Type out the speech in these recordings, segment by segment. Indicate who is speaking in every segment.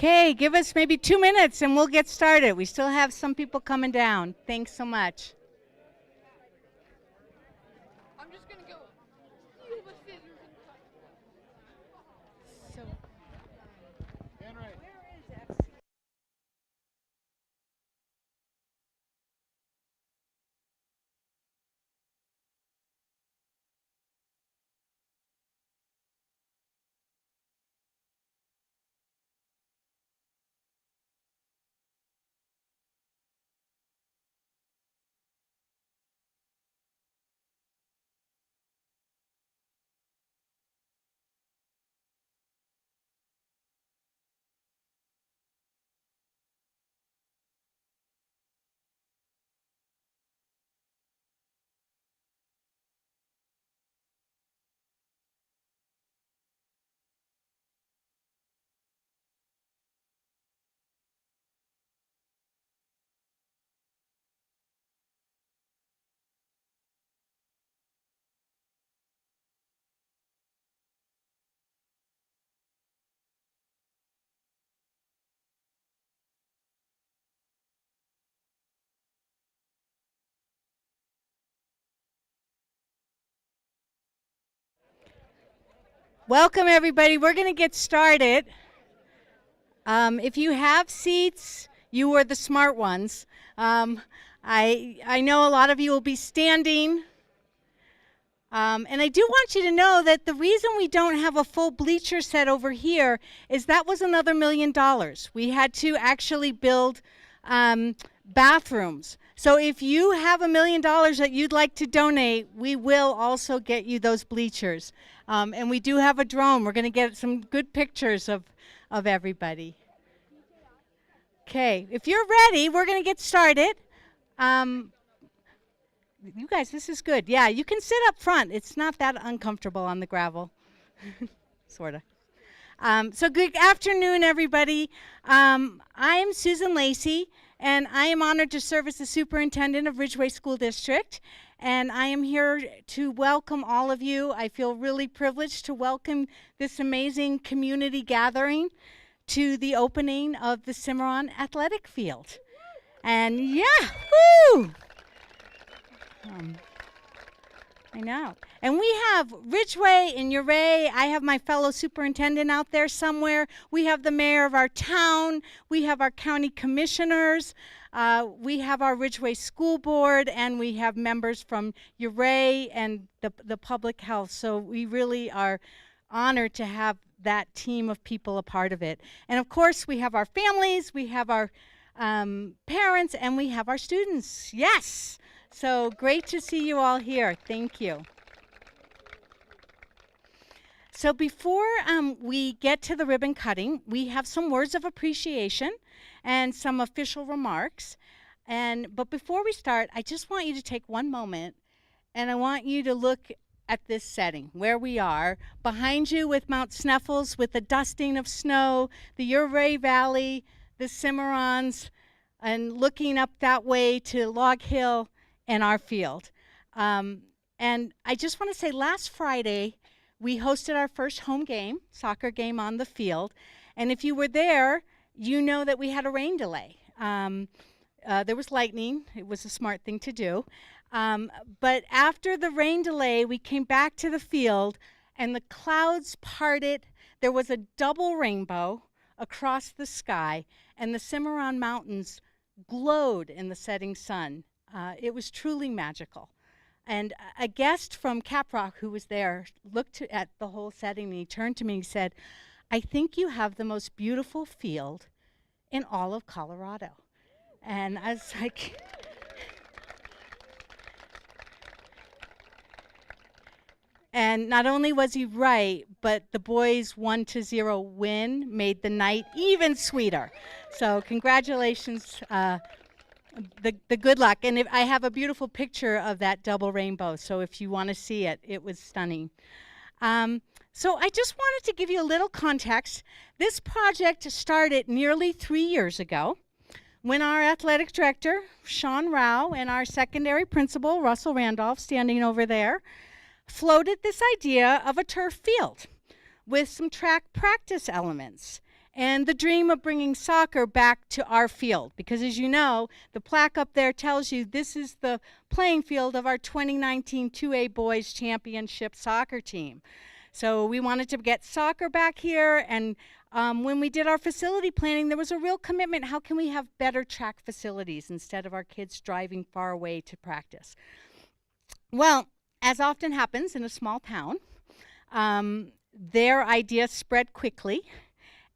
Speaker 1: Okay, give us maybe 2 minutes and we'll get started. We still have some people coming down. Thanks so much.
Speaker 2: I'm just gonna go.
Speaker 1: So, welcome everybody. We're going to get started. If you have seats, you are the smart ones. I know a lot of you will be standing. And I do want you to know that the reason we don't have a full bleacher set over here is that was another $1 million. We had to actually build bathrooms. So if you have $1 million that you'd like to donate, we will also get you those bleachers. And we do have a drone. We're going to get some good pictures of everybody. Okay, if you're ready, we're going to get started. You guys, this is good. Yeah, you can sit up front. It's not that uncomfortable on the gravel. Sort of. So good afternoon, everybody. I'm Susan Lacey, and I am honored to serve as the superintendent of Ridgeway School District. And I am here to welcome all of you. I feel really privileged to welcome this amazing community gathering to the opening of the Cimarron athletic field. And yeah, woo! I know. And we have Ridgeway and Uray. I have my fellow superintendent out there somewhere. We have the mayor of our town. We have our county commissioners. We have our Ridgeway School Board, and we have members from Uray and the public health. So we really are honored to have that team of people a part of it. And of course, we have our families, we have our parents, and we have our students. Yes! So great to see you all here. Thank you. So before we get to the ribbon cutting, we have some words of appreciation and some official remarks. But before we start, I just want you to take one moment, and I want you to look at this setting, where we are. Behind you with Mount Sneffels, with the dusting of snow, the Uray Valley, the Cimarrons, and looking up that way to Log Hill and our field. And I just want to say, last Friday, we hosted our first home game, soccer game on the field. And if you were there, you know that we had a rain delay. There was lightning. It was a smart thing to do. But after the rain delay, we came back to the field, and the clouds parted. There was a double rainbow across the sky, and the Cimarron Mountains glowed in the setting sun. It was truly magical. And a guest from Caprock who was there looked at the whole setting, and he turned to me and he said, "I think you have the most beautiful field in all of Colorado." And I was like, and not only was he right, but the boys' 1-0 win made the night even sweeter. So congratulations, the good luck. And I have a beautiful picture of that double rainbow, so if you want to see it, it was stunning. So I just wanted to give you a little context. This project started nearly 3 years ago when our athletic director, Sean Rao, and our secondary principal, Russell Randolph, standing over there, floated this idea of a turf field with some track practice elements. and the dream of bringing soccer back to our field. Because as you know, the plaque up there tells you this is the playing field of our 2019 2A Boys Championship soccer team. So we wanted to get soccer back here, and when we did our facility planning, there was a real commitment. How can we have better track facilities instead of our kids driving far away to practice? Well, as often happens in a small town, their idea spread quickly,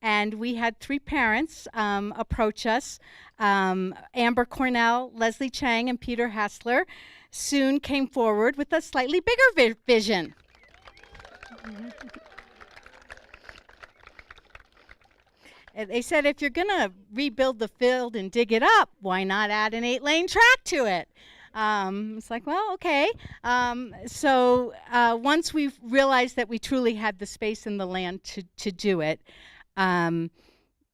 Speaker 1: and we had 3 parents approach us. Amber Cornell, Leslie Chang, and Peter Hassler soon came forward with a slightly bigger vision. They said, if you're going to rebuild the field and dig it up, why not add an 8-lane track to it? It's like, well, okay. So once we realized that we truly had the space and the land to do it,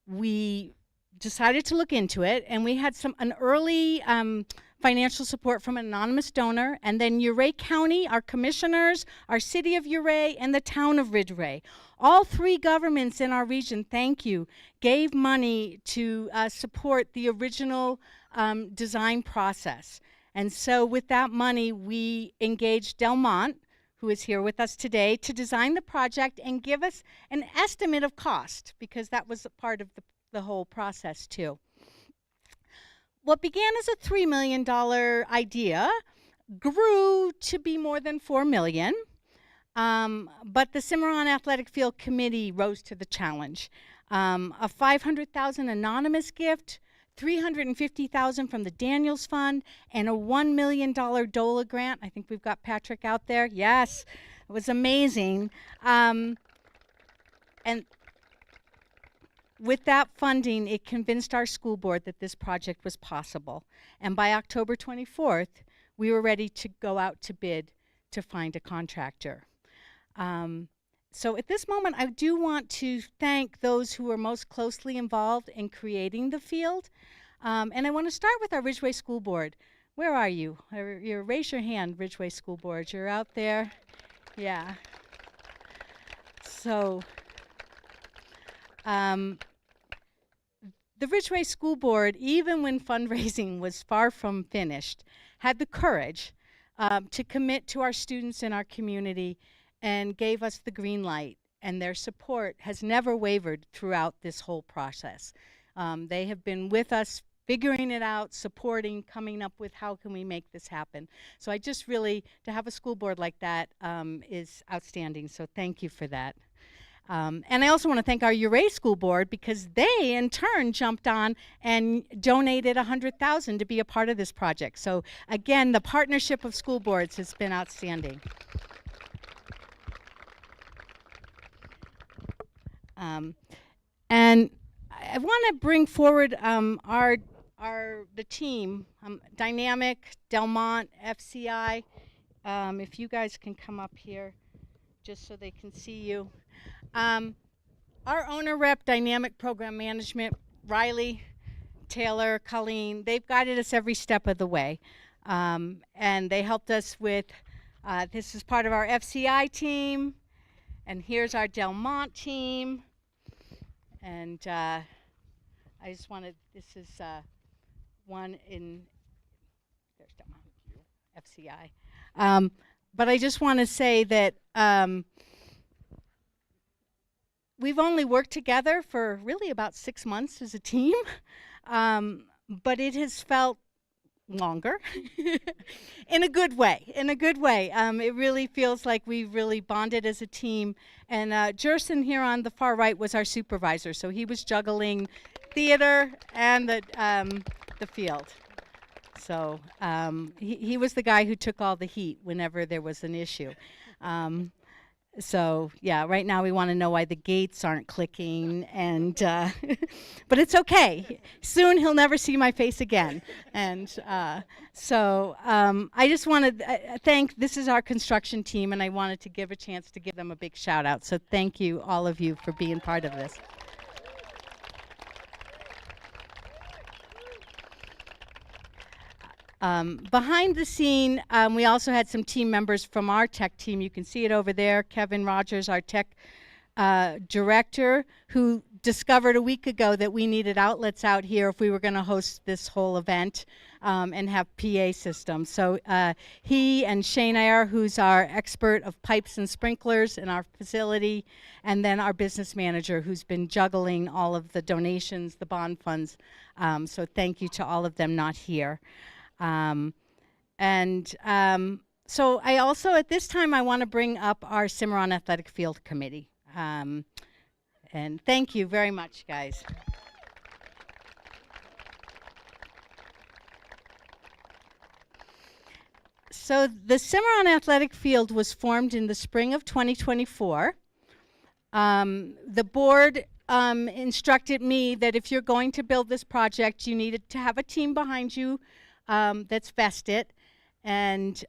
Speaker 1: we decided to look into it, and we had an early financial support from an anonymous donor, and then Ouray County, our commissioners, our city of Ouray, and the town of Ridgway. All 3 governments in our region, thank you, gave money to support the original design process. And so with that money, we engaged Delmont, who is here with us today, to design the project and give us an estimate of cost, because that was a part of the whole process too. What began as a $3 million idea grew to be more than $4 million, but the Cimarron Athletic Field Committee rose to the challenge. A $500,000 anonymous gift, $350,000 from the Daniels Fund, and a $1 million DOLA grant. I think we've got Patrick out there. Yes, it was amazing. And with that funding, it convinced our school board that this project was possible. And by October 24th, we were ready to go out to bid to find a contractor. So at this moment, I do want to thank those who were most closely involved in creating the field. And I want to start with our Ridgway School Board. Where are you? Raise your hand, Ridgway School Board. You're out there? Yeah. So the Ridgway School Board, even when fundraising was far from finished, had the courage to commit to our students in our community and gave us the green light, and their support has never wavered throughout this whole process. They have been with us, figuring it out, supporting, coming up with how can we make this happen. So I just really, to have a school board like that is outstanding, so thank you for that. And I also want to thank our Ouray School Board, because they in turn jumped on and donated $100,000 to be a part of this project. So again, the partnership of school boards has been outstanding. And I want to bring forward the team, Dynamic, Delmont, FCI. If you guys can come up here, just so they can see you. Our owner rep, Dynamic Program Management, Riley, Taylor, Colleen, they've guided us every step of the way. And they helped us with, this is part of our FCI team, and here's our Delmont team. And I just wanted, this is one in, there's Delmont, FCI. But I just want to say that we've only worked together for really about 6 months as a team, but it has felt longer in a good way, it really feels like we've really bonded as a team. And Jerson here on the far right was our supervisor, so he was juggling theater and the field. So he was the guy who took all the heat whenever there was an issue. So yeah, right now we want to know why the gates aren't clicking, and but it's okay. Soon he'll never see my face again. And so I just want to thank, this is our construction team, and I wanted to give a chance to give them a big shout out. So thank you, all of you, for being part of this. Behind the scene, we also had some team members from our tech team. You can see it over there. Kevin Rogers, our tech director, who discovered a week ago that we needed outlets out here if we were going to host this whole event and have PA systems. So he and Shane Ayer, who's our expert of pipes and sprinklers in our facility, and then our business manager, who's been juggling all of the donations, the bond funds. So thank you to all of them not here. So I also, at this time, I want to bring up our Cimarron Athletic Field Committee. And thank you very much, guys. So the Cimarron Athletic Field was formed in the spring of 2024. The board instructed me that if you're going to build this project, you needed to have a team behind you that's vested. And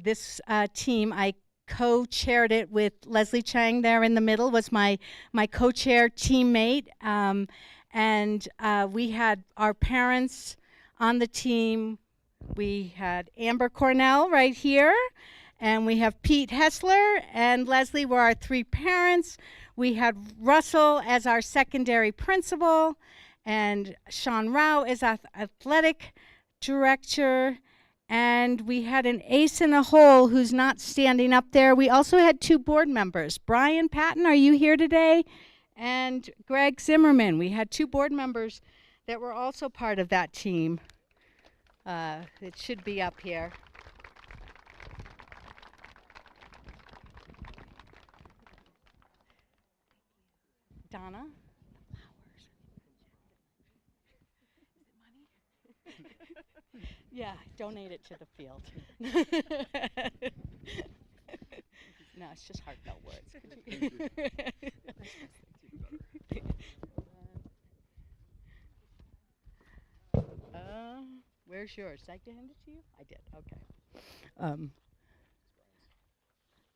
Speaker 1: this team, I co-chaired it with Leslie Chang there in the middle, was my co-chair teammate. And we had our parents on the team. We had Amber Cornell right here, and we have Pete Hessler and Leslie were our three parents. We had Russell as our secondary principal, and Sean Rao as our athletic director. And we had an ace in a hole who's not standing up there. We also had two board members. Brian Patton, are you here today? And Greg Zimmerman. We had two board members that were also part of that team. It should be up here. Donna? Yeah, donate it to the field. No, it's just heartfelt words. Where's yours? Did I hand it to you? I did. Okay.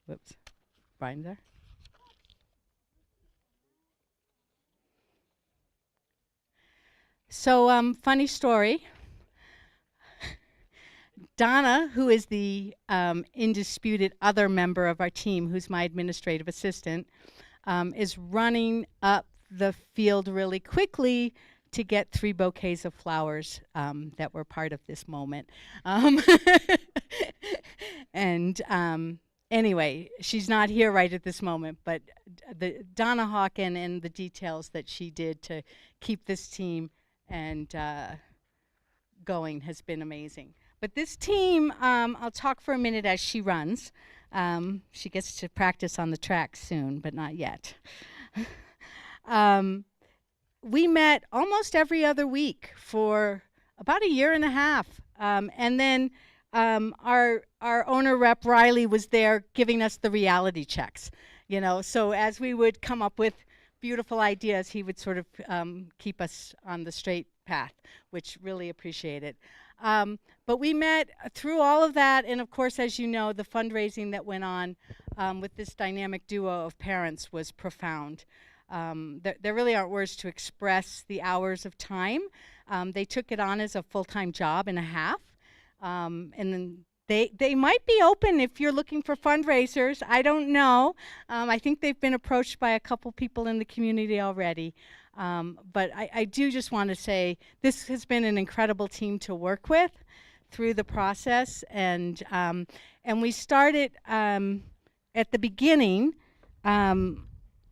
Speaker 1: Whoops. Brian there? So, funny story. Donna, who is the indisputed other member of our team, who's my administrative assistant, is running up the field really quickly to get 3 bouquets of flowers that were part of this moment. Anyway, she's not here right at this moment, but the Donna Hawken and the details that she did to keep this team and going has been amazing. But this team, I'll talk for a minute as she runs. She gets to practice on the track soon, but not yet. We met almost every other week for about a year and a half. And then our owner rep, Riley, was there giving us the reality checks. You know, so as we would come up with beautiful ideas, he would sort of keep us on the straight path, which really appreciate it. But we met through all of that, and of course, as you know, the fundraising that went on with this dynamic duo of parents was profound. There really aren't words to express the hours of time. They took it on as a full-time job and a half, and then they might be open if you're looking for fundraisers. I don't know. I think they've been approached by a couple people in the community already. But I do just want to say this has been an incredible team to work with through the process, and we started at the beginning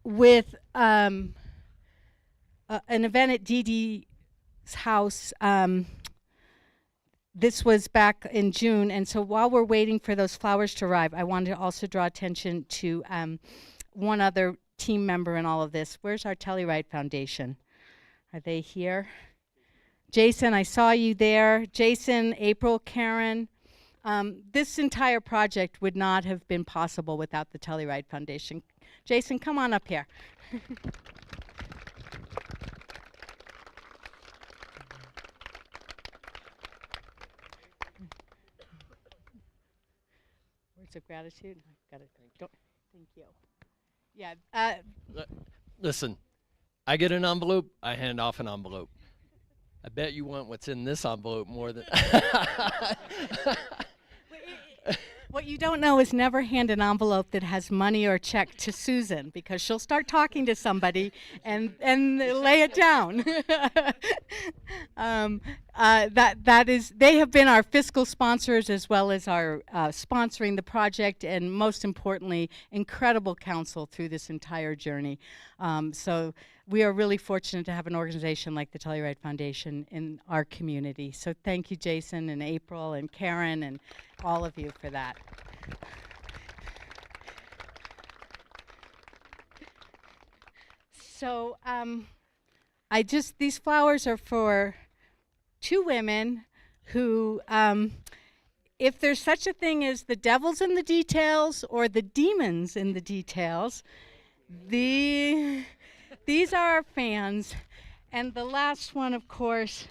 Speaker 1: with an event at Dee Dee's house. This was back in June, and so while we're waiting for those flowers to arrive, I wanted to also draw attention to one other team member in all of this. Where's our Telluride Foundation? Are they here? Jason, I saw you there. Jason, April, Karen. This entire project would not have been possible without the Telluride Foundation. Jason, come on up here. Words of gratitude. Got it. Thank you. Yeah.
Speaker 3: Listen, I get an envelope, I hand off an envelope. I bet you want what's in this envelope more than...
Speaker 1: What you don't know is never hand an envelope that has money or check to Susan, because she'll start talking to somebody and lay it down. That is, they have been our fiscal sponsors as well as our sponsoring the project, and most importantly, incredible counsel through this entire journey. So we are really fortunate to have an organization like the Telluride Foundation in our community. So thank you, Jason and April and Karen and all of you for that. So these flowers are for two women who, if there's such a thing as the devil's in the details or the demons in the details, these are our fans. And the last one, of course,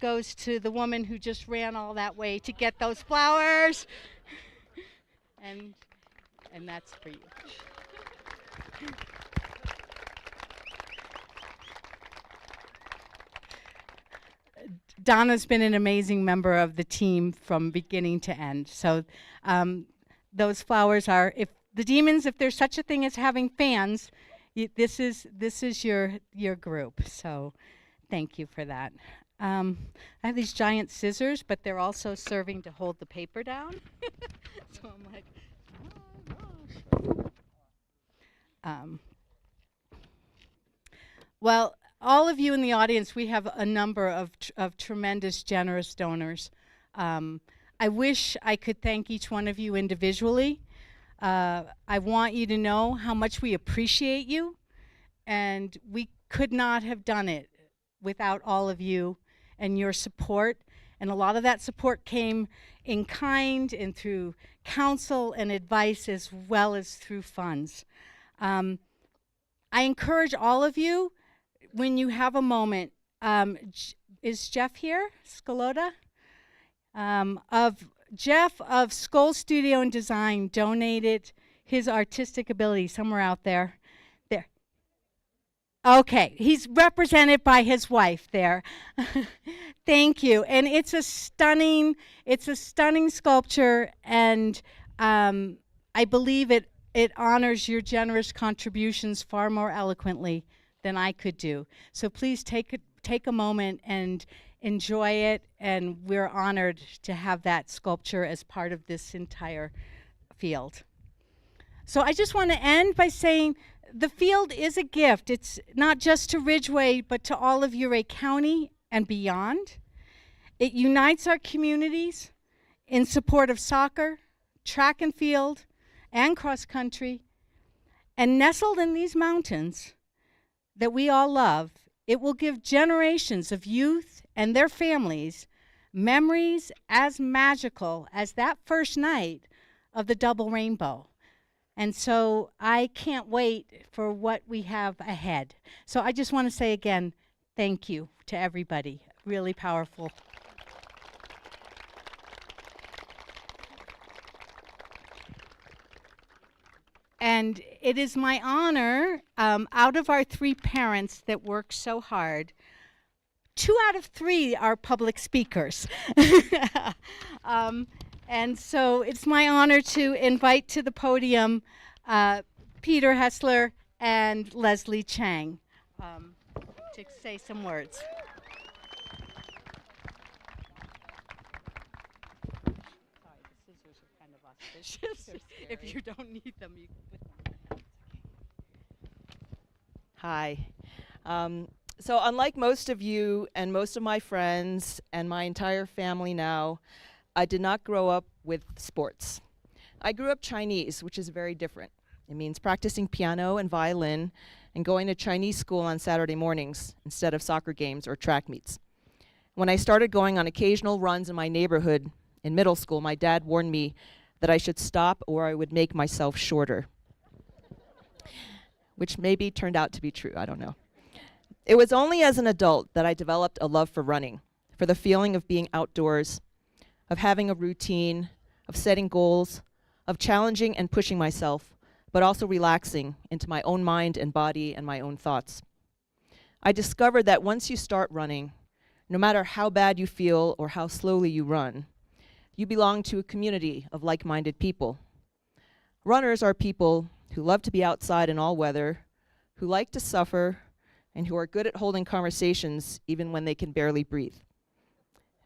Speaker 1: goes to the woman who just ran all that way to get those flowers. And that's for you. Donna's been an amazing member of the team from beginning to end. So those flowers are, if the demons, if there's such a thing as having fans, this is your group. So thank you for that. I have these giant scissors, but they're also serving to hold the paper down. So I'm like, oh gosh. Well, all of you in the audience, we have a number of tremendous, generous donors. I wish I could thank each one of you individually. I want you to know how much we appreciate you, and we could not have done it without all of you and your support. And a lot of that support came in kind and through counsel and advice as well as through funds. I encourage all of you, when you have a moment, is Jeff here, Scalota? Jeff of Skoll Studio and Design donated his artistic ability somewhere out there. There. Okay, he's represented by his wife there. Thank you. And it's a stunning sculpture, and I believe it honors your generous contributions far more eloquently than I could do. So please take a moment and enjoy it, and we're honored to have that sculpture as part of this entire field. So I just want to end by saying the field is a gift. It's not just to Ridgeway, but to all of Ouray County and beyond. It unites our communities in support of soccer, track and field, and cross country. And nestled in these mountains that we all love, it will give generations of youth and their families memories as magical as that first night of the double rainbow. And so I can't wait for what we have ahead. So I just want to say again, thank you to everybody. Really powerful. And it is my honor, out of our 3 parents that work so hard, 2 out of 3 are public speakers. And so it's my honor to invite to the podium Peter Hessler and Leslie Chang to say some words. Sorry, the scissors are kind of auspicious. If you don't need them, you can put them.
Speaker 4: Hi. So unlike most of you and most of my friends and my entire family now, I did not grow up with sports. I grew up Chinese, which is very different. It means practicing piano and violin and going to Chinese school on Saturday mornings instead of soccer games or track meets. When I started going on occasional runs in my neighborhood in middle school, my dad warned me that I should stop or I would make myself shorter, which maybe turned out to be true, I don't know. It was only as an adult that I developed a love for running, for the feeling of being outdoors, of having a routine, of setting goals, of challenging and pushing myself, but also relaxing into my own mind and body and my own thoughts. I discovered that once you start running, no matter how bad you feel or how slowly you run, You belong to a community of like-minded people. Runners are people who love to be outside in all weather, who like to suffer, and who are good at holding conversations even when they can barely breathe.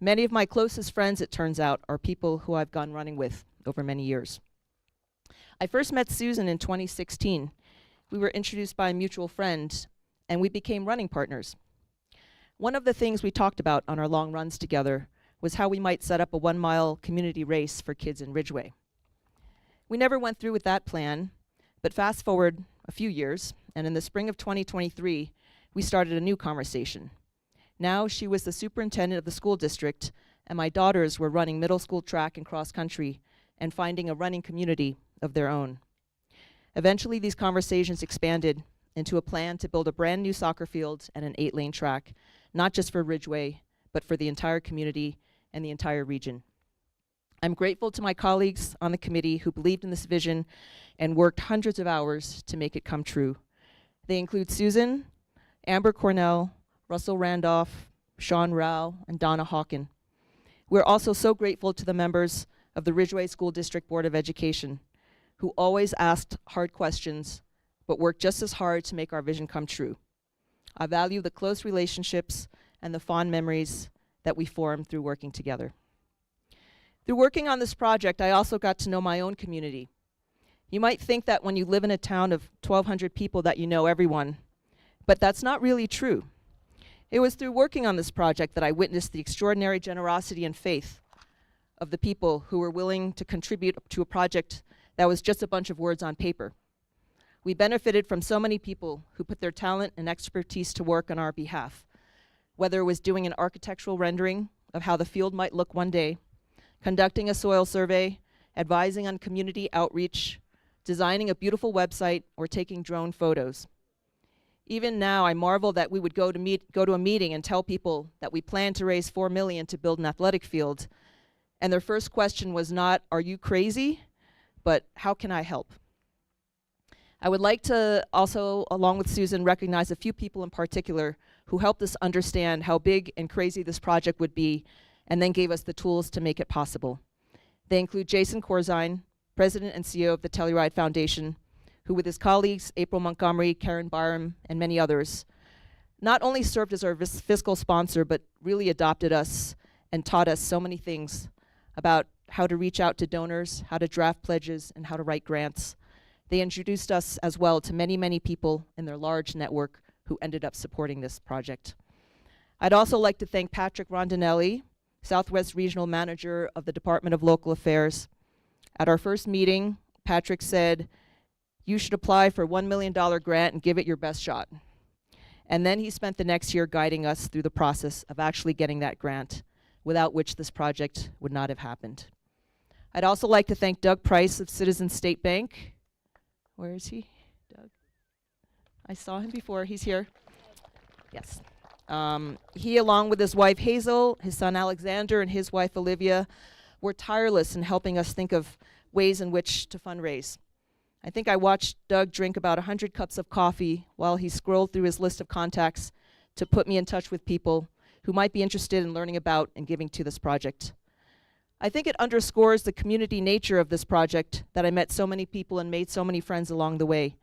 Speaker 4: Many of my closest friends, it turns out, are people who I've gone running with over many years. I first met Susan in 2016. We were introduced by a mutual friend, and we became running partners. One of the things we talked about on our long runs together was how we might set up a 1-mile community race for kids in Ridgeway. We never went through with that plan, but fast forward a few years, and in the spring of 2023, we started a new conversation. Now she was the superintendent of the school district, and my daughters were running middle school track and cross country and finding a running community of their own. Eventually, these conversations expanded into a plan to build a brand new soccer field and an 8-lane track, not just for Ridgeway, but for the entire community and the entire region. I'm grateful to my colleagues on the committee who believed in this vision and worked hundreds of hours to make it come true. They include Susan, Amber Cornell, Russell Randolph, Sean Rao, and Donna Hawken. We're also so grateful to the members of the Ridgeway School District Board of Education, who always asked hard questions, but worked just as hard to make our vision come true. I value the close relationships and the fond memories that we formed through working together. Through working on this project, I also got to know my own community. You might think that when you live in a town of 1,200 people that you know everyone, but that's not really true. It was through working on this project that I witnessed the extraordinary generosity and faith of the people who were willing to contribute to a project that was just a bunch of words on paper. We benefited from so many people who put their talent and expertise to work on our behalf, whether it was doing an architectural rendering of how the field might look one day, conducting a soil survey, advising on community outreach, designing a beautiful website, or taking drone photos. Even now, I marvel that we would go to a meeting and tell people that we plan to raise $4 million to build an athletic field, and their first question was not, "Are you crazy?" but "How can I help?" I would like to also, along with Susan, recognize a few people in particular who helped us understand how big and crazy this project would be, and then gave us the tools to make it possible. They include Jason Corzine, President and CEO of the Telluride Foundation, who with his colleagues, April Montgomery, Karen Byram, and many others, not only served as our fiscal sponsor, but really adopted us and taught us so many things about how to reach out to donors, how to draft pledges, and how to write grants. They introduced us as well to many, many people in their large network who ended up supporting this project. I'd also like to thank Patrick Rondinelli, Southwest Regional Manager of the Department of Local Affairs. At our first meeting, Patrick said, "You should apply for a $1 million grant and give it your best shot." And then he spent the next year guiding us through the process of actually getting that grant, without which this project would not have happened. I'd also like to thank Doug Price of Citizens State Bank. Where is he, Doug? I saw him before, he's here. Yes. He, along with his wife Hazel, his son Alexander, and his wife Olivia, were tireless in helping us think of ways in which to fundraise. I think I watched Doug drink about 100 cups of coffee while he scrolled through his list of contacts to put me in touch with people who might be interested in learning about and giving to this project. I think it underscores the community nature of this project that I met so many people and made so many friends along the way.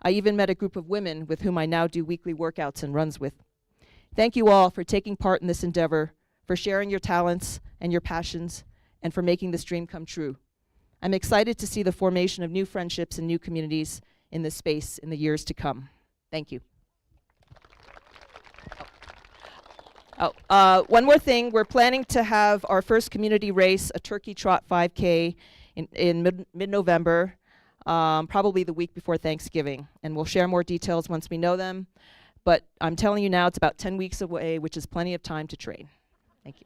Speaker 4: I even met a group of women with whom I now do weekly workouts and runs with. Thank you all for taking part in this endeavor, for sharing your talents and your passions, and for making this dream come true. I'm excited to see the formation of new friendships and new communities in this space in the years to come. Thank you. One more thing, we're planning to have our first community race, a turkey trot 5K, in mid-November, probably the week before Thanksgiving. And we'll share more details once we know them. But I'm telling you now, it's about 10 weeks away, which is plenty of time to train. Thank you.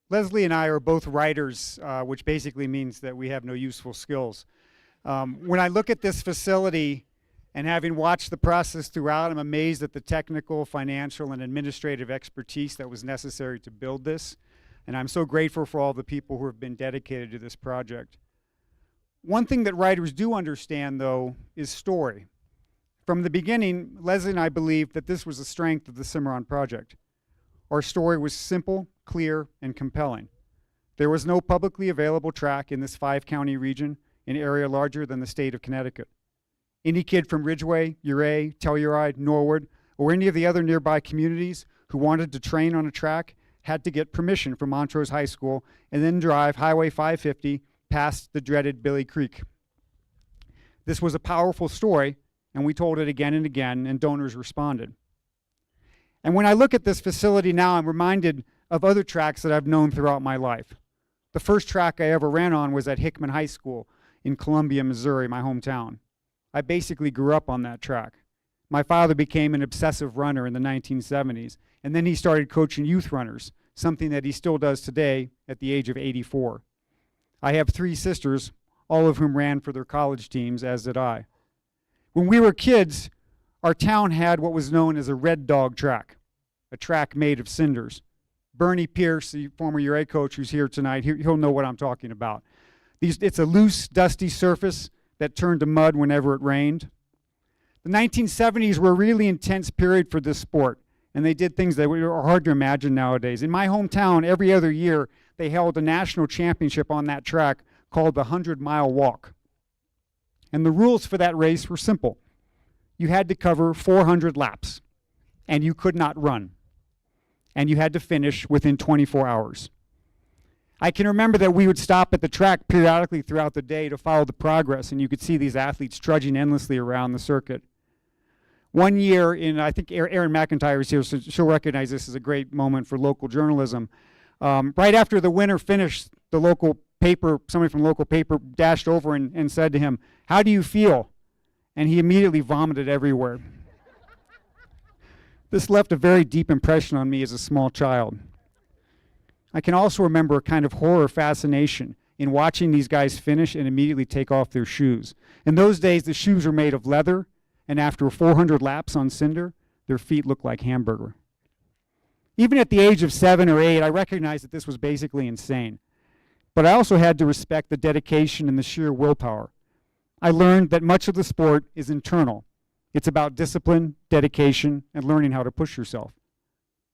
Speaker 5: Leslie and I are both writers, which basically means that we have no useful skills. When I look at this facility and having watched the process throughout, I'm amazed at the technical, financial, and administrative expertise that was necessary to build this. And I'm so grateful for all the people who have been dedicated to this project. One thing that writers do understand, though, is story. From the beginning, Leslie and I believed that this was the strength of the Cimarron project. Our story was simple, clear, and compelling. There was no publicly available track in this 5-county region, an area larger than the state of Connecticut. Any kid from Ridgeway, Uray, Telluride, Norwood, or any of the other nearby communities who wanted to train on a track had to get permission from Montrose High School and then drive Highway 550 past the dreaded Billy Creek. This was a powerful story, and we told it again and again, and donors responded. And when I look at this facility now, I'm reminded of other tracks that I've known throughout my life. The first track I ever ran on was at Hickman High School in Columbia, Missouri, my hometown. I basically grew up on that track. My father became an obsessive runner in the 1970s, and then he started coaching youth runners, something that he still does today at the age of 84. I have 3 sisters, all of whom ran for their college teams, as did I. When we were kids, our town had what was known as a red dog track, a track made of cinders. Bernie Pierce, the former UA coach who's here tonight, he'll know what I'm talking about. It's a loose, dusty surface that turned to mud whenever it rained. The 1970s were a really intense period for this sport, and they did things that are hard to imagine nowadays. In my hometown, every other year, they held a national championship on that track called the 100-mile walk. And the rules for that race were simple. You had to cover 400 laps, and you could not run. And you had to finish within 24 hours. I can remember that we would stop at the track periodically throughout the day to follow the progress, and you could see these athletes trudging endlessly around the circuit. One year, I think Erin McIntyre is here, so she'll recognize this as a great moment for local journalism. Right after the winner finished, the local paper, somebody from the local paper dashed over and said to him, "How do you feel?" And he immediately vomited everywhere. This left a very deep impression on me as a small child. I can also remember a kind of horror fascination in watching these guys finish and immediately take off their shoes. In those days, the shoes were made of leather, and after 400 laps on cinder, their feet looked like hamburger. Even at the age of 7 or 8, I recognized that this was basically insane. But I also had to respect the dedication and the sheer willpower. I learned that much of the sport is internal. It's about discipline, dedication, and learning how to push yourself.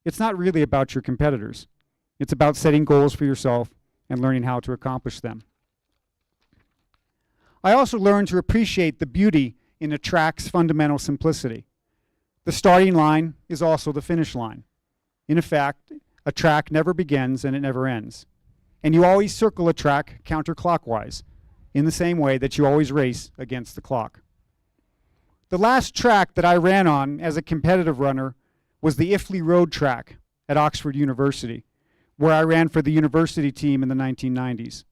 Speaker 5: It's not really about your competitors. It's about setting goals for yourself and learning how to accomplish them. I also learned to appreciate the beauty in a track's fundamental simplicity. The starting line is also the finish line. In effect, a track never begins and it never ends. And you always circle a track counterclockwise, in the same way that you always race against the clock. The last track that I ran on as a competitive runner was the Iffley Road track at Oxford University, where I ran for the university team in the 1990s.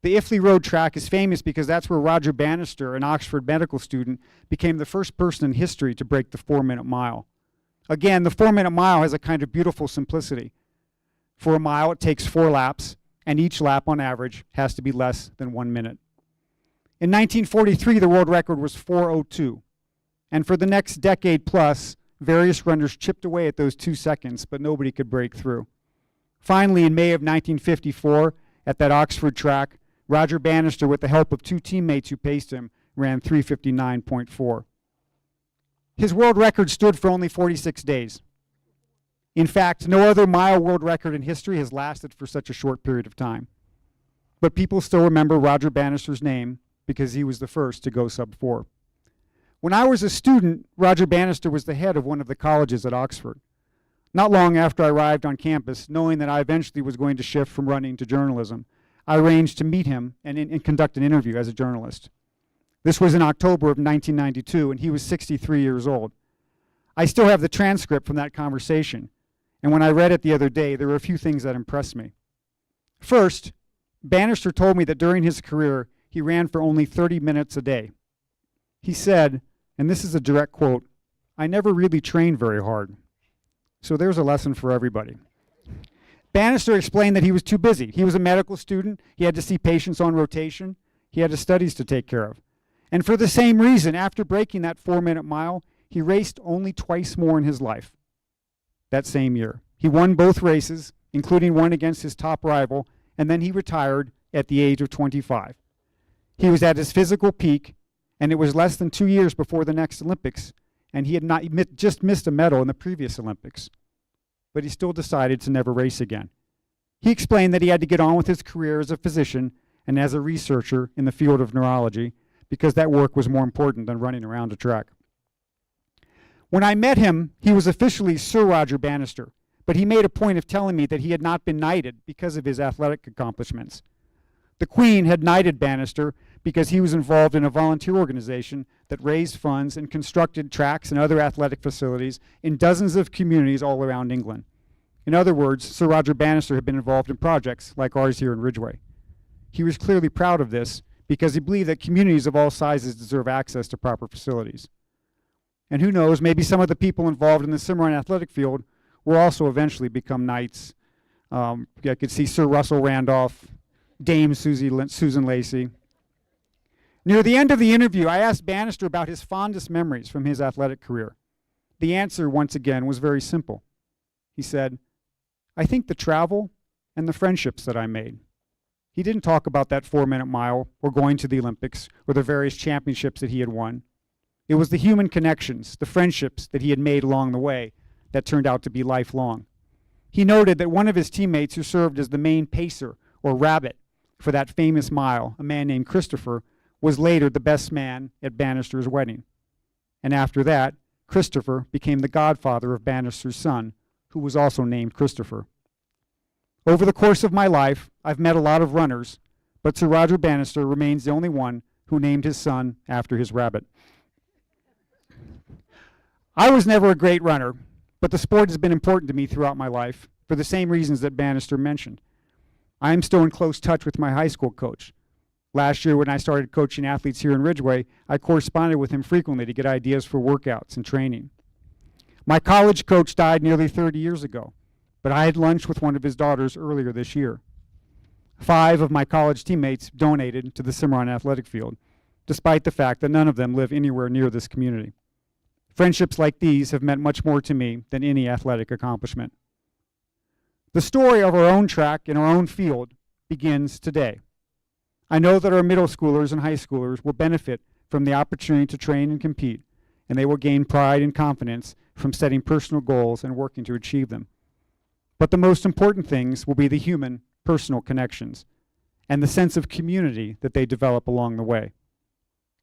Speaker 5: The Iffley Road track is famous because that's where Roger Bannister, an Oxford medical student, became the first person in history to break the 4-minute mile. Again, the 4-minute mile has a kind of beautiful simplicity. For a mile, it takes 4 laps, and each lap on average has to be less than 1 minute. In 1943, the world record was 4:02. And for the next decade plus, various runners chipped away at those 2 seconds, but nobody could break through. Finally, in May of 1954, at that Oxford track, Roger Bannister, with the help of 2 teammates who paced him, ran 3:59.4. His world record stood for only 46 days. In fact, no other mile world record in history has lasted for such a short period of time. But people still remember Roger Bannister's name because he was the first to go sub-4. When I was a student, Roger Bannister was the head of one of the colleges at Oxford. Not long after I arrived on campus, knowing that I eventually was going to shift from running to journalism, I arranged to meet him and conduct an interview as a journalist. This was in October of 1992, and he was 63 years old. I still have the transcript from that conversation, and when I read it the other day, there were a few things that impressed me. First, Bannister told me that during his career, he ran for only 30 minutes a day. He said, and this is a direct quote, "I never really trained very hard." So there's a lesson for everybody. Bannister explained that he was too busy. He was a medical student. He had to see patients on rotation. He had his studies to take care of. And for the same reason, after breaking that 4-minute mile, he raced only twice more in his life that same year. He won both races, including one against his top rival, and then he retired at the age of 25. He was at his physical peak, And it was less than 2 years before the next Olympics, and he had not just missed a medal in the previous Olympics. But he still decided to never race again. He explained that he had to get on with his career as a physician and as a researcher in the field of neurology because that work was more important than running around a track. When I met him, he was officially Sir Roger Bannister, but he made a point of telling me that he had not been knighted because of his athletic accomplishments. The Queen had knighted Bannister because he was involved in a volunteer organization that raised funds and constructed tracks and other athletic facilities in dozens of communities all around England. In other words, Sir Roger Bannister had been involved in projects like ours here in Ridgeway. He was clearly proud of this because he believed that communities of all sizes deserve access to proper facilities. And who knows, maybe some of the people involved in the Cimarron athletic field will also eventually become knights. I could see Sir Russell Randolph, Dame Susan Lacey. Near the end of the interview, I asked Bannister about his fondest memories from his athletic career. The answer, once again, was very simple. He said, "I think the travel and the friendships that I made." He didn't talk about that 4-minute mile or going to the Olympics or the various championships that he had won. It was the human connections, the friendships that he had made along the way that turned out to be lifelong. He noted that one of his teammates who served as the main pacer or rabbit for that famous mile, a man named Christopher, was later the best man at Bannister's wedding. And after that, Christopher became the godfather of Bannister's son, who was also named Christopher. Over the course of my life, I've met a lot of runners, but Sir Roger Bannister remains the only one who named his son after his rabbit. I was never a great runner, but the sport has been important to me throughout my life for the same reasons that Bannister mentioned. I am still in close touch with my high school coach. Last year when I started coaching athletes here in Ridgeway, I corresponded with him frequently to get ideas for workouts and training. My college coach died nearly 30 years ago, but I had lunch with one of his daughters earlier this year. 5 of my college teammates donated to the Cimarron athletic field, despite the fact that none of them live anywhere near this community. Friendships like these have meant much more to me than any athletic accomplishment. The story of our own track in our own field begins today. I know that our middle schoolers and high schoolers will benefit from the opportunity to train and compete, and they will gain pride and confidence from setting personal goals and working to achieve them. But the most important things will be the human, personal connections and the sense of community that they develop along the way.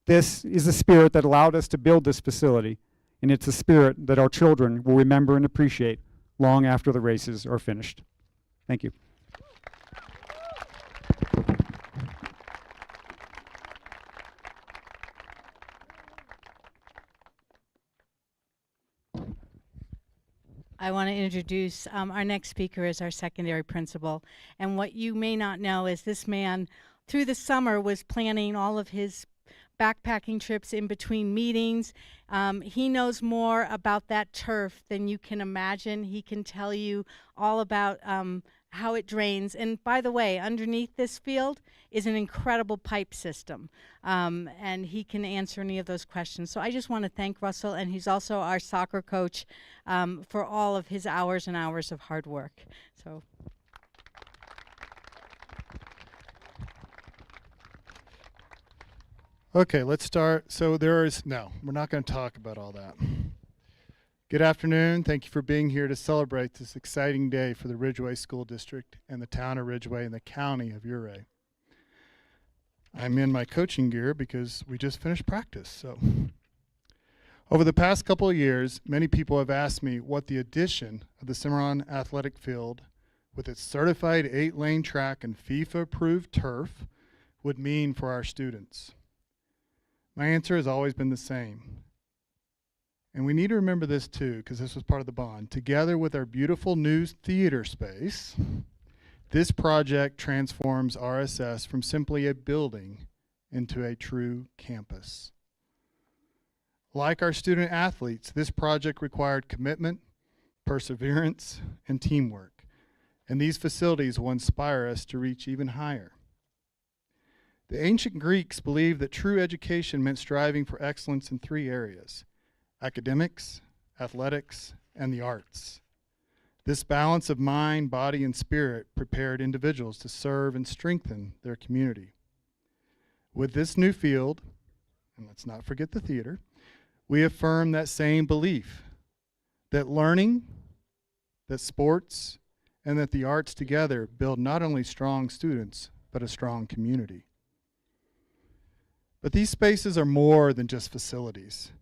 Speaker 5: This is the spirit that allowed us to build this facility, and it's a spirit that our children will remember and appreciate long after the races are finished. Thank you.
Speaker 1: I want to introduce our next speaker is our secondary principal. And what you may not know is this man, through the summer, was planning all of his backpacking trips in between meetings. He knows more about that turf than you can imagine. He can tell you all about how it drains. And by the way, underneath this field is an incredible pipe system. And he can answer any of those questions. So I just want to thank Russell, and he's also our soccer coach, for all of his hours and hours of hard work. So.
Speaker 6: Okay, let's start. So we're not going to talk about all that. Good afternoon. Thank you for being here to celebrate this exciting day for the Ridgeway School District and the town of Ridgeway and the county of Ouray. I'm in my coaching gear because we just finished practice. So, over the past couple of years, many people have asked me what the addition of the Cimarron athletic field with its certified 8-lane track and FIFA-approved turf would mean for our students. My answer has always been the same. And we need to remember this too, because this was part of the bond. Together with our beautiful new theater space, this project transforms RSS from simply a building into a true campus. Like our student athletes, this project required commitment, perseverance, and teamwork. And these facilities will inspire us to reach even higher. The ancient Greeks believed that true education meant striving for excellence in 3 areas: academics, athletics, and the arts. This balance of mind, body, and spirit prepared individuals to serve and strengthen their community. With this new field and let's not forget the theater, we affirm that same belief that learning, that sports, and that the arts together build not only strong students, but a strong community. But these spaces are more than just facilities.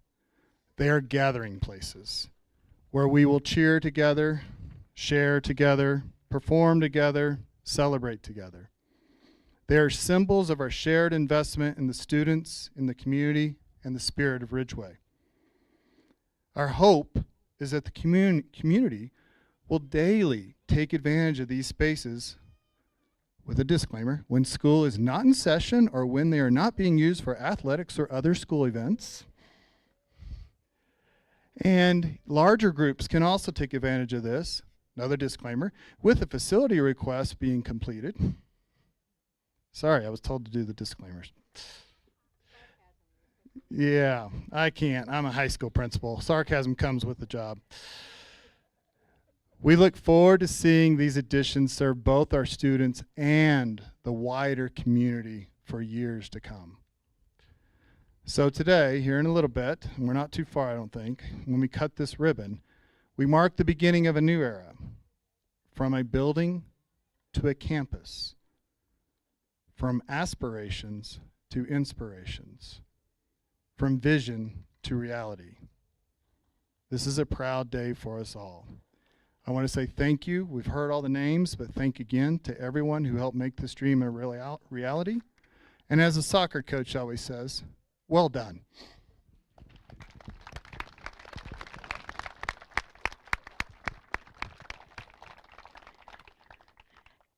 Speaker 6: They are gathering places where we will cheer together, share together, perform together, celebrate together. They are symbols of our shared investment in the students, in the community, and the spirit of Ridgeway. Our hope is that the community will daily take advantage of these spaces, with a disclaimer, when school is not in session or when they are not being used for athletics or other school events. And larger groups can also take advantage of this, another disclaimer, with a facility request being completed. Sorry, I was told to do the disclaimers. Yeah, I can't. I'm a high school principal. Sarcasm comes with the job. We look forward to seeing these additions serve both our students and the wider community for years to come. So today, here in a little bit, and we're not too far, I don't think, when we cut this ribbon, we mark the beginning of a new era, from a building to a campus, from aspirations to inspirations, from vision to reality. This is a proud day for us all. I want to say thank you. We've heard all the names, but thank again to everyone who helped make this dream a reality. And as a soccer coach always says, well done.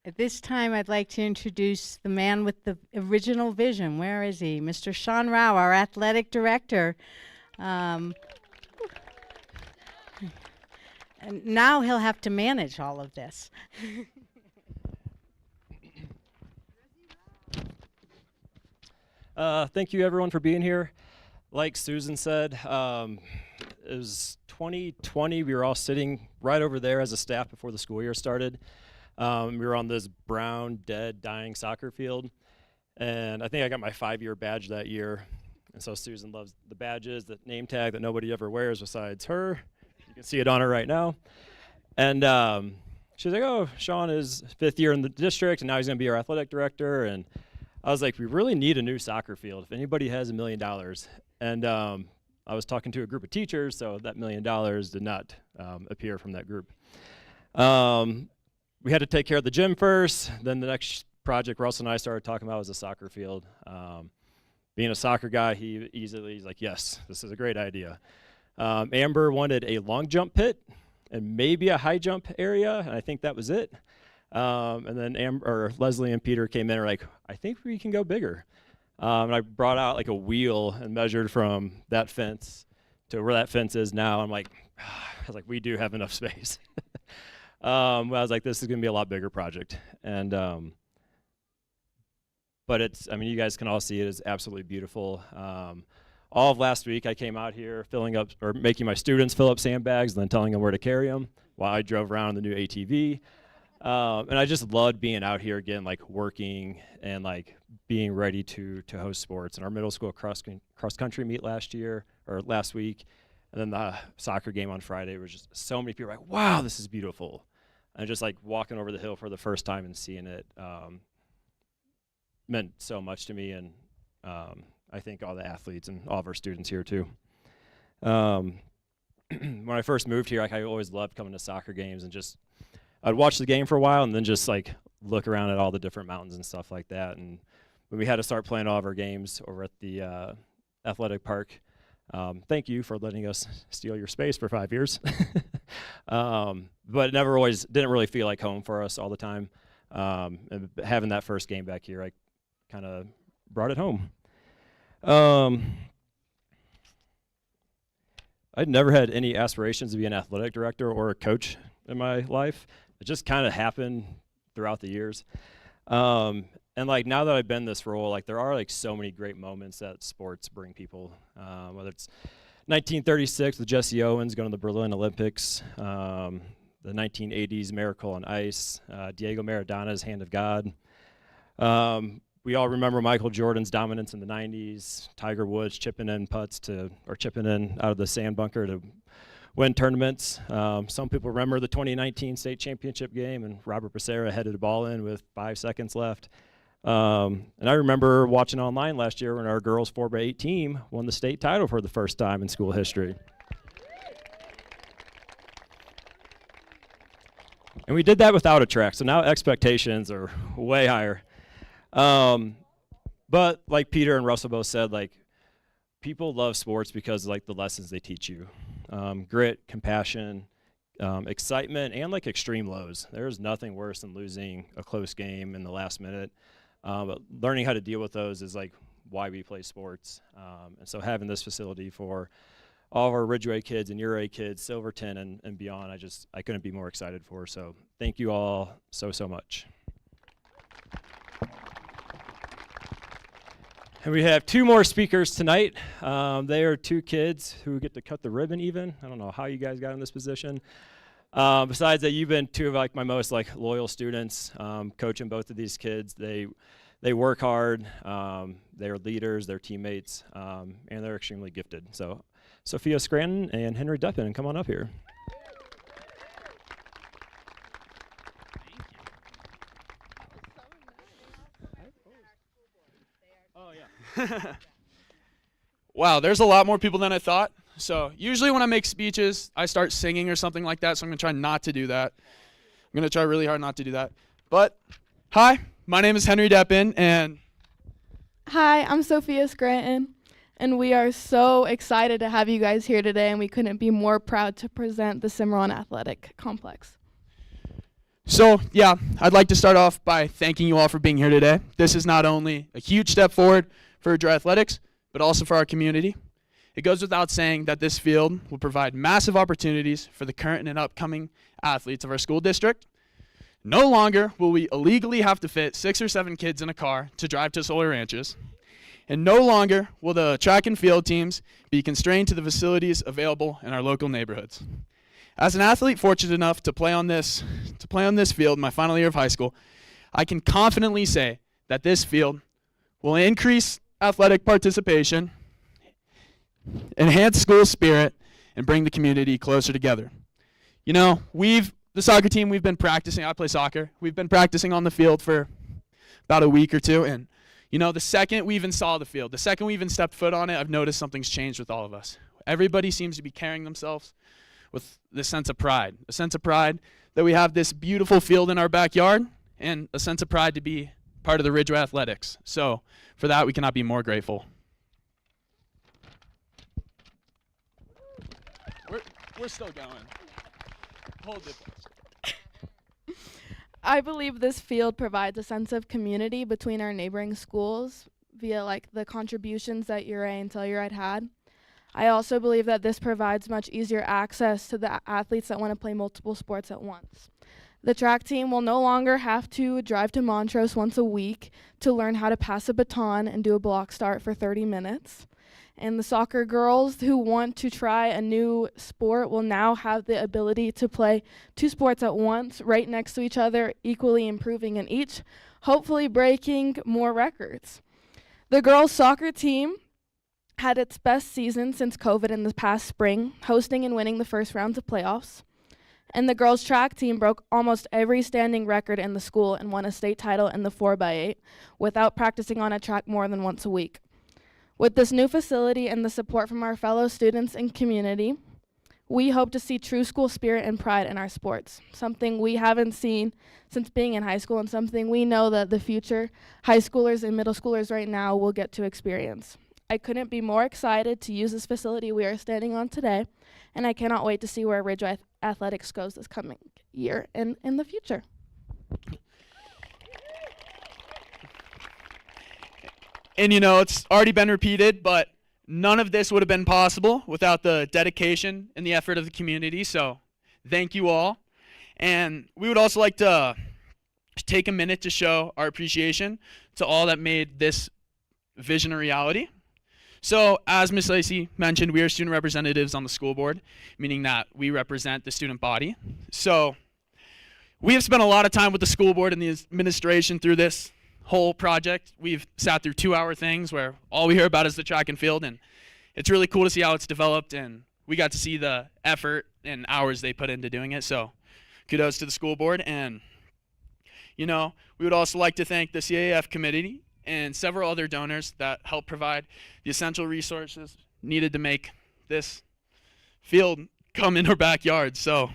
Speaker 1: At this time, I'd like to introduce the man with the original vision. Where is he? Mr. Sean Rao, our athletic director. And now he'll have to manage all of this.
Speaker 7: Thank you, everyone, for being here. Like Susan said, it was 2020. We were all sitting right over there as a staff before the school year started. We were on this brown, dead, dying soccer field. And I think I got my 5-year badge that year. And so Susan loves the badges, the name tag that nobody ever wears besides her. You can see it on her right now. And she's like, oh, Sean is 5th year in the district, and now he's going to be our athletic director. And I was like, we really need a new soccer field. If anybody has $1 million. And I was talking to a group of teachers, so that $1 million did not appear from that group. We had to take care of the gym first. Then the next project Russell and I started talking about was a soccer field. Being a soccer guy, he's like, yes, this is a great idea. Amber wanted a long jump pit and maybe a high jump area, and I think that was it. And then Leslie and Peter came in and were like, I think we can go bigger. And I brought out like a wheel and measured from that fence to where that fence is now. I'm like, we do have enough space. I was like, this is going to be a lot bigger project. And but it's, I mean, you guys can all see it is absolutely beautiful. All of last week I came out here filling up or making my students fill up sandbags and then telling them where to carry them while I drove around in the new ATV. And I just loved being out here again, like working and like being ready to host sports. And our middle school cross country meet last week. And then the soccer game on Friday was just so many people were like, wow, this is beautiful. And just like walking over the hill for the first time and seeing it meant so much to me. And I think all the athletes and all of our students here too. When I first moved here, I always loved coming to soccer games and just, I'd watch the game for a while and then just like look around at all the different mountains and stuff like that. And when we had to start playing all of our games over at the athletic park, thank you for letting us steal your space for 5 years. But it didn't really feel like home for us all the time. And having that first game back here, I kind of brought it home. I'd never had any aspirations to be an athletic director or a coach in my life. It just kind of happened throughout the years. And like now that I've been in this role, like there are like so many great moments that sports bring people, whether it's 1936 with Jesse Owens going to the Berlin Olympics, the 1980s Miracle on Ice, Diego Maradona's Hand of God. we all remember Michael Jordan's dominance in the 90s, Tiger Woods chipping in chipping in out of the sand bunker to win tournaments. Some people remember the 2019 state championship game and Robert Becerra headed the ball in with 5 seconds left. And I remember watching online last year when our girls 4x8 team won the state title for the first time in school history. And we did that without a track, so now expectations are way higher. But like Peter and Russell both said, like, people love sports because like the lessons they teach you. Grit, compassion, excitement, and like extreme lows. There's nothing worse than losing a close game in the last minute. But learning how to deal with those is like why we play sports. And so having this facility for all of our Ridgeway kids and Ouray kids, Silverton and beyond, I couldn't be more excited for. So thank you all so much. And we have 2 more speakers tonight. They are 2 kids who get to cut the ribbon even. I don't know how you guys got in this position. Besides that, you've been 2 of like my most like loyal students, coaching both of these kids. They work hard, they're leaders, they're teammates, and they're extremely gifted. So Sophia Scranton and Henry Deppin, come on up here.
Speaker 2: Oh, yeah.
Speaker 8: Wow, there's a lot more people than I thought. So usually when I make speeches, I start singing or something like that, so I'm going to try not to do that. I'm going to try really hard not to do that. But, hi, my name is Henry Deppin, and...
Speaker 2: Hi, I'm Sophia Scranton, and we are so excited to have you guys here today, and we couldn't be more proud to present the Cimarron Athletic Complex.
Speaker 8: So, yeah, I'd like to start off by thanking you all for being here today. This is not only a huge step forward for Ridgeway Athletics, but also for our community. It goes without saying that this field will provide massive opportunities for the current and upcoming athletes of our school district. No longer will we illegally have to fit 6 or 7 kids in a car to drive to Solar Ranches. And no longer will the track and field teams be constrained to the facilities available in our local neighborhoods. As an athlete fortunate enough to play on this field in my final year of high school, I can confidently say that this field will increase athletic participation, enhance school spirit, and bring the community closer together. You know, the soccer team, we've been practicing. I play soccer. We've been practicing on the field for about a week or 2, and you know, the second we even saw the field, the second we even stepped foot on it, I've noticed something's changed with all of us. Everybody seems to be carrying themselves with this sense of pride, a sense of pride that we have this beautiful field in our backyard, and a sense of pride to be part of the Ridgeway Athletics. So for that, we cannot be more grateful. We're still going. Hold it.
Speaker 2: I believe this field provides a sense of community between our neighboring schools via like the contributions that Ouray and Telluride had. I also believe that this provides much easier access to the athletes that want to play multiple sports at once. The track team will no longer have to drive to Montrose once a week to learn how to pass a baton and do a block start for 30 minutes. And the soccer girls who want to try a new sport will now have the ability to play 2 sports at once, right next to each other, equally improving in each, hopefully breaking more records. The girls' soccer team had its best season since COVID in the past spring, hosting and winning the first rounds of playoffs. And the girls' track team broke almost every standing record in the school and won a state title in the 4x8 without practicing on a track more than once a week. With this new facility and the support from our fellow students and community, we hope to see true school spirit and pride in our sports, something we haven't seen since being in high school and something we know that the future high schoolers and middle schoolers right now will get to experience. I couldn't be more excited to use this facility we are standing on today, and I cannot wait to see where Ridgeway Athletics goes this coming year and in the future.
Speaker 8: And you know, it's already been repeated, but none of this would have been possible without the dedication and the effort of the community, so thank you all. And we would also like to take a minute to show our appreciation to all that made this vision a reality. So, as Ms. Lacey mentioned, we are student representatives on the school board, meaning that we represent the student body. So, we have spent a lot of time with the school board and the administration through this whole project. We've sat through 2-hour things where all we hear about is the track and field, and it's really cool to see how it's developed, and we got to see the effort and hours they put into doing it. So kudos to the school board. And we would also like to thank the CAF committee and several other donors that help provide the essential resources needed to make this field come in our backyard. So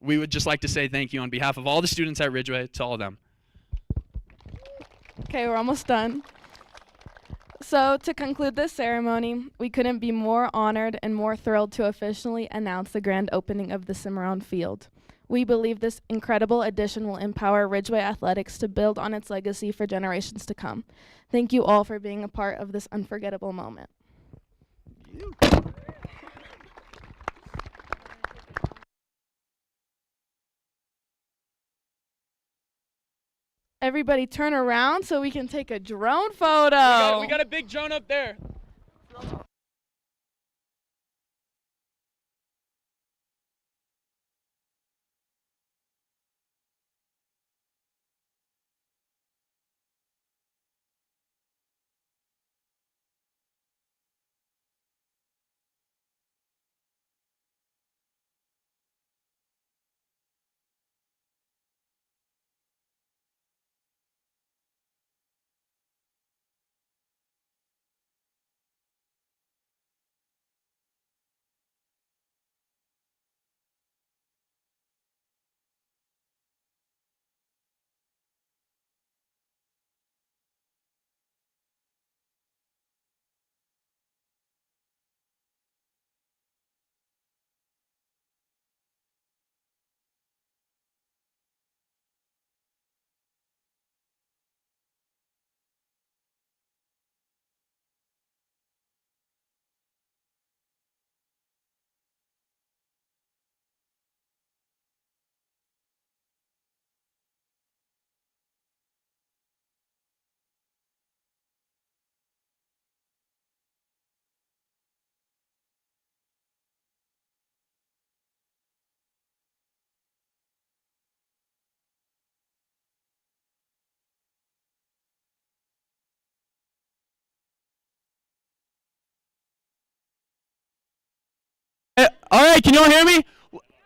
Speaker 8: we would just like to say thank you on behalf of all the students at Ridgeway to all of them.
Speaker 2: Okay, we're almost done. So to conclude this ceremony, we couldn't be more honored and more thrilled to officially announce the grand opening of the Cimarron Field. We believe this incredible addition will empower Ridgeway Athletics to build on its legacy for generations to come. Thank you all for being a part of this unforgettable moment. Everybody turn around so we can take a drone photo.
Speaker 8: We got a big drone up there. All right, can you all hear me?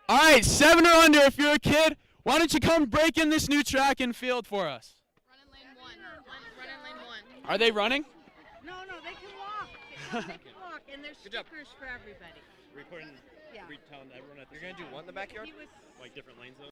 Speaker 8: All right, 7 or under if you're a kid. Why don't you come break in this new track and field for us?
Speaker 9: Run in lane one. Run in lane one.
Speaker 8: Are they running?
Speaker 1: No, they can walk. They can walk, and there's stickers for everybody.
Speaker 10: Recording,
Speaker 1: Yeah.
Speaker 10: telling everyone at the
Speaker 11: You're gonna do what in the backyard?
Speaker 1: He was
Speaker 10: like different lanes though.